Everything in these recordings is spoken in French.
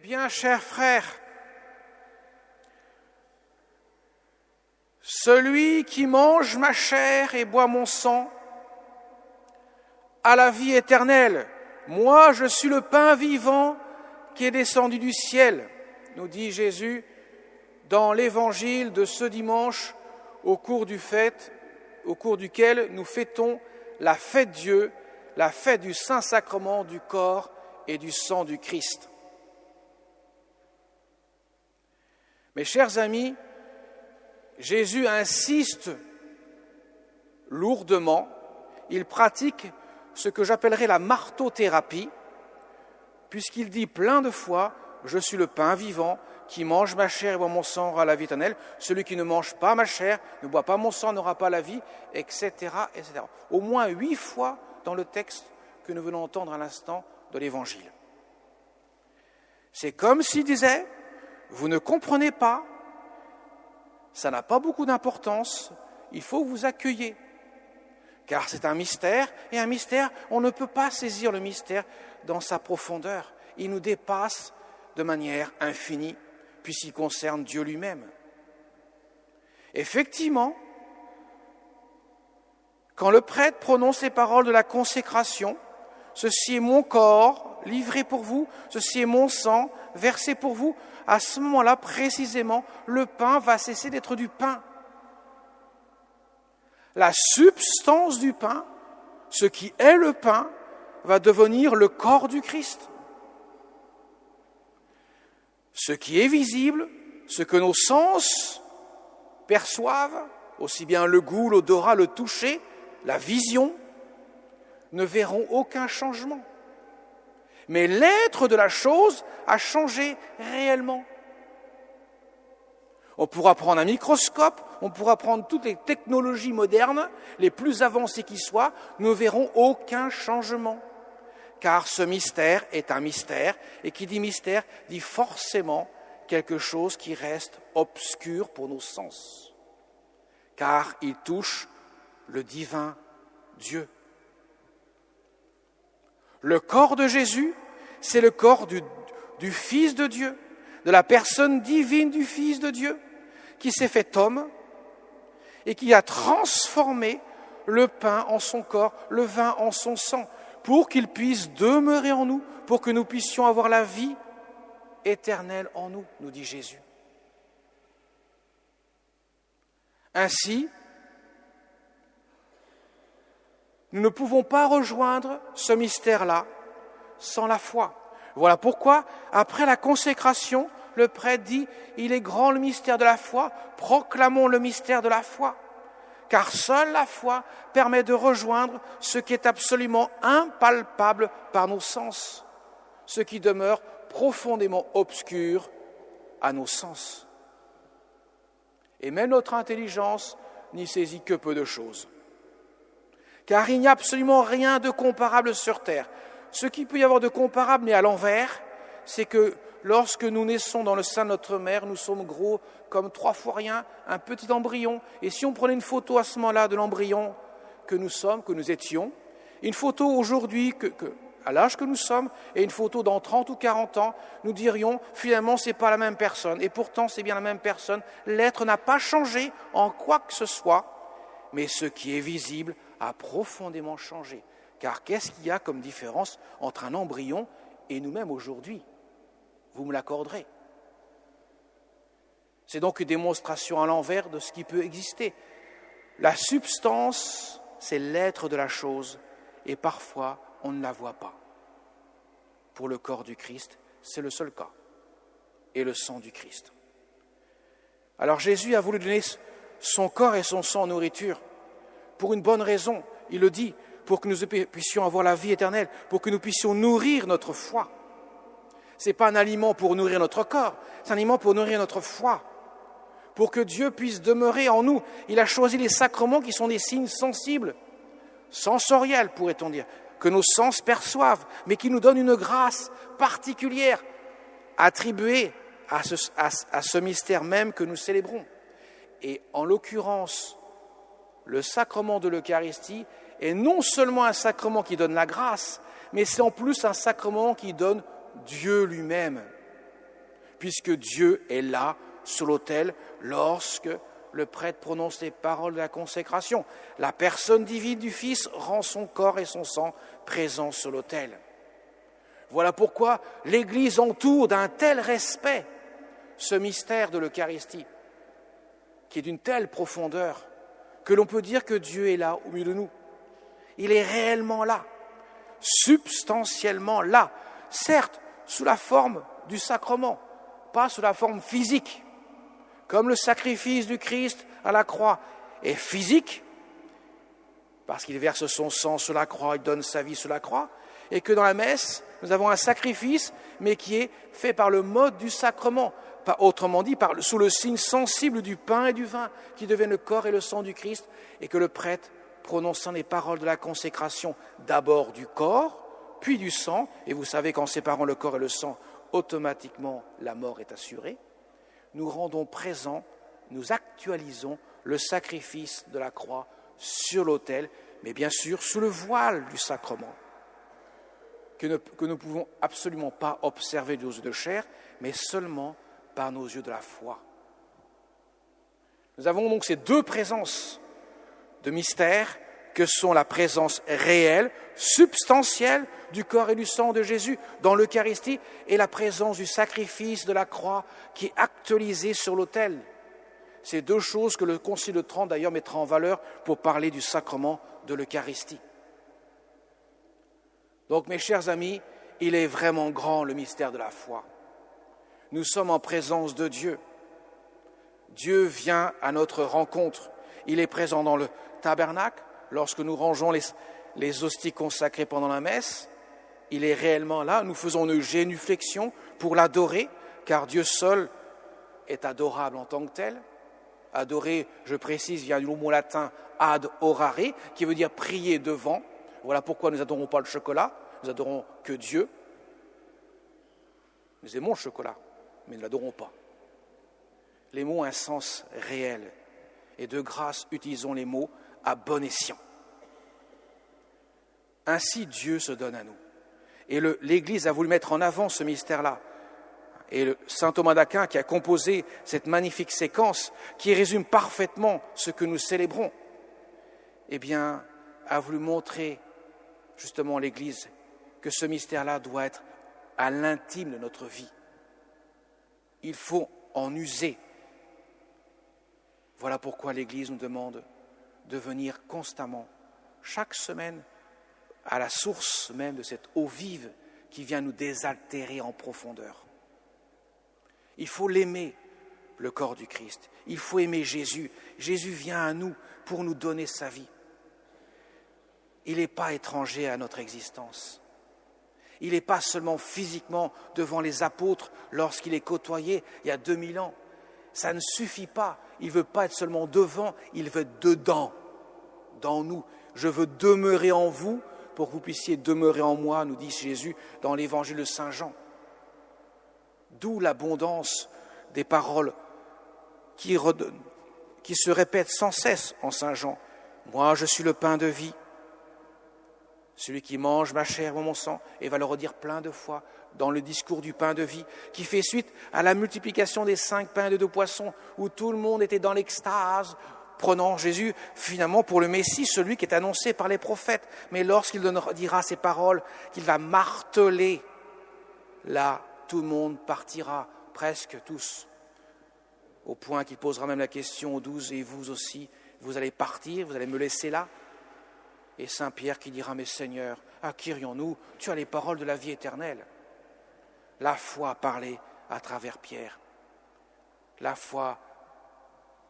bien, chers frères, celui qui mange ma chair et boit mon sang a la vie éternelle. Moi, je suis le pain vivant qui est descendu du ciel, nous dit Jésus dans l'évangile de ce dimanche au cours duquel nous fêtons la fête de Dieu, la fête du Saint-Sacrement du corps et du sang du Christ. Mes chers amis, Jésus insiste lourdement, il pratique ce que j'appellerais la martothérapie, puisqu'il dit plein de fois « Je suis le pain vivant, qui mange ma chair et boit mon sang aura la vie éternelle. Celui qui ne mange pas ma chair, ne boit pas mon sang, n'aura pas la vie, etc. etc. » Au moins 8 fois dans le texte que nous venons d'entendre à l'instant de l'Évangile. C'est comme s'il disait « Vous ne comprenez pas, ça n'a pas beaucoup d'importance, il faut que vous accueilliez. » Car c'est un mystère, et un mystère, on ne peut pas saisir le mystère dans sa profondeur. Il nous dépasse de manière infinie, puisqu'il concerne Dieu lui-même. Effectivement, quand le prêtre prononce les paroles de la consécration, « Ceci est mon corps, livré pour vous, ceci est mon sang, versé pour vous », à ce moment-là, précisément, le pain va cesser d'être du pain. La substance du pain, ce qui est le pain, va devenir le corps du Christ. Ce qui est visible, ce que nos sens perçoivent, aussi bien le goût, l'odorat, le toucher, la vision, ne verront aucun changement. Mais l'être de la chose a changé réellement. On pourra prendre un microscope, on pourra prendre toutes les technologies modernes, les plus avancées qui soient, nous ne verrons aucun changement. Car ce mystère est un mystère, et qui dit mystère dit forcément quelque chose qui reste obscur pour nos sens. Car il touche le divin Dieu. Le corps de Jésus, c'est le corps du Fils de Dieu, de la personne divine du Fils de Dieu, qui s'est fait homme et qui a transformé le pain en son corps, le vin en son sang, pour qu'il puisse demeurer en nous, pour que nous puissions avoir la vie éternelle en nous, nous dit Jésus. Ainsi, nous ne pouvons pas rejoindre ce mystère-là sans la foi. Voilà pourquoi, après la consécration, le prêtre dit « Il est grand le mystère de la foi, proclamons le mystère de la foi ». Car seule la foi permet de rejoindre ce qui est absolument impalpable par nos sens, ce qui demeure profondément obscur à nos sens. Et même notre intelligence n'y saisit que peu de choses. Car il n'y a absolument rien de comparable sur terre. Ce qu'il peut y avoir de comparable, mais à l'envers, c'est que lorsque nous naissons dans le sein de notre mère, nous sommes gros comme 3 fois rien, un petit embryon. Et si on prenait une photo à ce moment-là de l'embryon que nous sommes, que nous étions, une photo aujourd'hui à l'âge que nous sommes, et une photo dans 30 ou 40 ans, nous dirions finalement c'est pas la même personne. Et pourtant c'est bien la même personne. L'être n'a pas changé en quoi que ce soit, mais ce qui est visible a profondément changé. Car qu'est-ce qu'il y a comme différence entre un embryon et nous-mêmes aujourd'hui ? Vous me l'accorderez. C'est donc une démonstration à l'envers de ce qui peut exister. La substance, c'est l'être de la chose, et parfois on ne la voit pas. Pour le corps du Christ, c'est le seul cas, et le sang du Christ. Alors Jésus a voulu donner son corps et son sang en nourriture, pour une bonne raison, il le dit, pour que nous puissions avoir la vie éternelle, pour que nous puissions nourrir notre foi. Ce n'est pas un aliment pour nourrir notre corps, c'est un aliment pour nourrir notre foi, pour que Dieu puisse demeurer en nous. Il a choisi les sacrements qui sont des signes sensibles, sensoriels pourrait-on dire, que nos sens perçoivent, mais qui nous donnent une grâce particulière attribuée à ce mystère même que nous célébrons. Et en l'occurrence, le sacrement de l'Eucharistie est non seulement un sacrement qui donne la grâce, mais c'est en plus un sacrement qui donne Dieu lui-même. puisque Dieu est là, sur l'autel, lorsque le prêtre prononce les paroles de la consécration. La personne divine du Fils rend son corps et son sang présents sur l'autel. Voilà pourquoi l'Église entoure d'un tel respect ce mystère de l'Eucharistie, qui est d'une telle profondeur que l'on peut dire que Dieu est là au milieu de nous. Il est réellement là, substantiellement là, certes sous la forme du sacrement, pas sous la forme physique, comme le sacrifice du Christ à la croix est physique, parce qu'il verse son sang sur la croix, il donne sa vie sur la croix, et que dans la messe, nous avons un sacrifice, mais qui est fait par le mode du sacrement, autrement dit, sous le signe sensible du pain et du vin, qui deviennent le corps et le sang du Christ, et que le prêtre, prononçant les paroles de la consécration, d'abord du corps, puis du sang, et vous savez qu'en séparant le corps et le sang, automatiquement la mort est assurée, nous rendons présent, nous actualisons le sacrifice de la croix sur l'autel, mais bien sûr sous le voile du sacrement, que nous ne pouvons absolument pas observer de nos yeux de chair, mais seulement par nos yeux de la foi. Nous avons donc ces deux présences de mystère que sont la présence réelle, substantielle du corps et du sang de Jésus dans l'Eucharistie et la présence du sacrifice de la croix qui est actualisée sur l'autel. C'est deux choses que le Concile de Trente d'ailleurs mettra en valeur pour parler du sacrement de l'Eucharistie. Donc mes chers amis, il est vraiment grand le mystère de la foi. Nous sommes en présence de Dieu. Dieu vient à notre rencontre. Il est présent dans le tabernacle, lorsque nous rangeons les hosties consacrées pendant la messe. Il est réellement là. Nous faisons une génuflexion pour l'adorer, car Dieu seul est adorable en tant que tel. Adorer, je précise, vient du mot latin ad orare, qui veut dire prier devant. Voilà pourquoi nous n'adorons pas le chocolat, nous adorons que Dieu. Nous aimons le chocolat, mais nous ne l'adorons pas. Les mots ont un sens réel. Et de grâce, utilisons les mots à bon escient. Ainsi, Dieu se donne à nous. Et l'Église a voulu mettre en avant ce mystère-là. Et saint Thomas d'Aquin, qui a composé cette magnifique séquence, qui résume parfaitement ce que nous célébrons, eh bien, a voulu montrer justement l'Église que ce mystère-là doit être à l'intime de notre vie. Il faut en user. Voilà pourquoi l'Église nous demande de venir constamment, chaque semaine, à la source même de cette eau vive qui vient nous désaltérer en profondeur. Il faut l'aimer, le corps du Christ. Il faut aimer Jésus. Jésus vient à nous pour nous donner sa vie. Il n'est pas étranger à notre existence. Il n'est pas seulement physiquement devant les apôtres lorsqu'il est côtoyé il y a 2000 ans. Ça ne suffit pas. Il ne veut pas être seulement devant, il veut être dedans, dans nous. Je veux demeurer en vous pour que vous puissiez demeurer en moi, nous dit Jésus dans l'évangile de Saint Jean. D'où l'abondance des paroles qui se répètent sans cesse en Saint Jean. Moi, je suis le pain de vie. Celui qui mange ma chair ou mon sang, et va le redire plein de fois dans le discours du pain de vie, qui fait suite à la multiplication des 5 pains et de 2 poissons, où tout le monde était dans l'extase, prenant Jésus finalement pour le Messie, celui qui est annoncé par les prophètes. Mais lorsqu'il dira ces paroles, qu'il va marteler, là, tout le monde partira, presque tous, au point qu'il posera même la question aux 12, et vous aussi, vous allez partir, vous allez me laisser là? Et Saint Pierre qui dira, mais Seigneur, à qui irions-nous? Tu as les paroles de la vie éternelle. La foi parlée à travers Pierre. La foi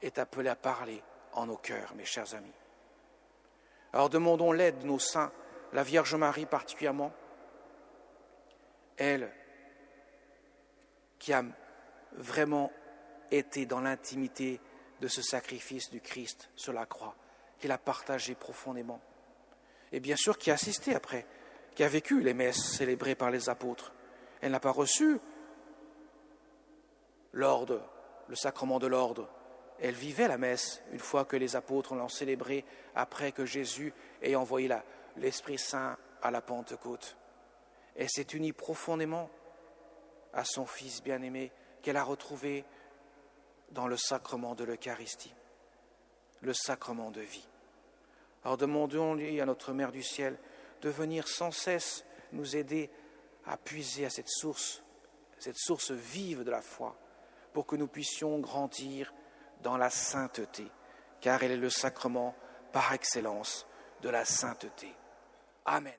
est appelée à parler en nos cœurs, mes chers amis. Alors demandons l'aide de nos saints, la Vierge Marie particulièrement, elle qui a vraiment été dans l'intimité de ce sacrifice du Christ sur la croix, qui l'a partagé profondément. Et bien sûr qui a assisté après, qui a vécu les messes célébrées par les apôtres. Elle n'a pas reçu l'ordre, le sacrement de l'ordre. Elle vivait la messe une fois que les apôtres l'ont célébrée, après que Jésus ait envoyé l'Esprit Saint à la Pentecôte. Elle s'est unie profondément à son Fils bien-aimé qu'elle a retrouvée dans le sacrement de l'Eucharistie, le sacrement de vie. Alors demandons-lui à notre Mère du ciel de venir sans cesse nous aider à puiser à cette source vive de la foi, pour que nous puissions grandir dans la sainteté, car elle est le sacrement par excellence de la sainteté. Amen.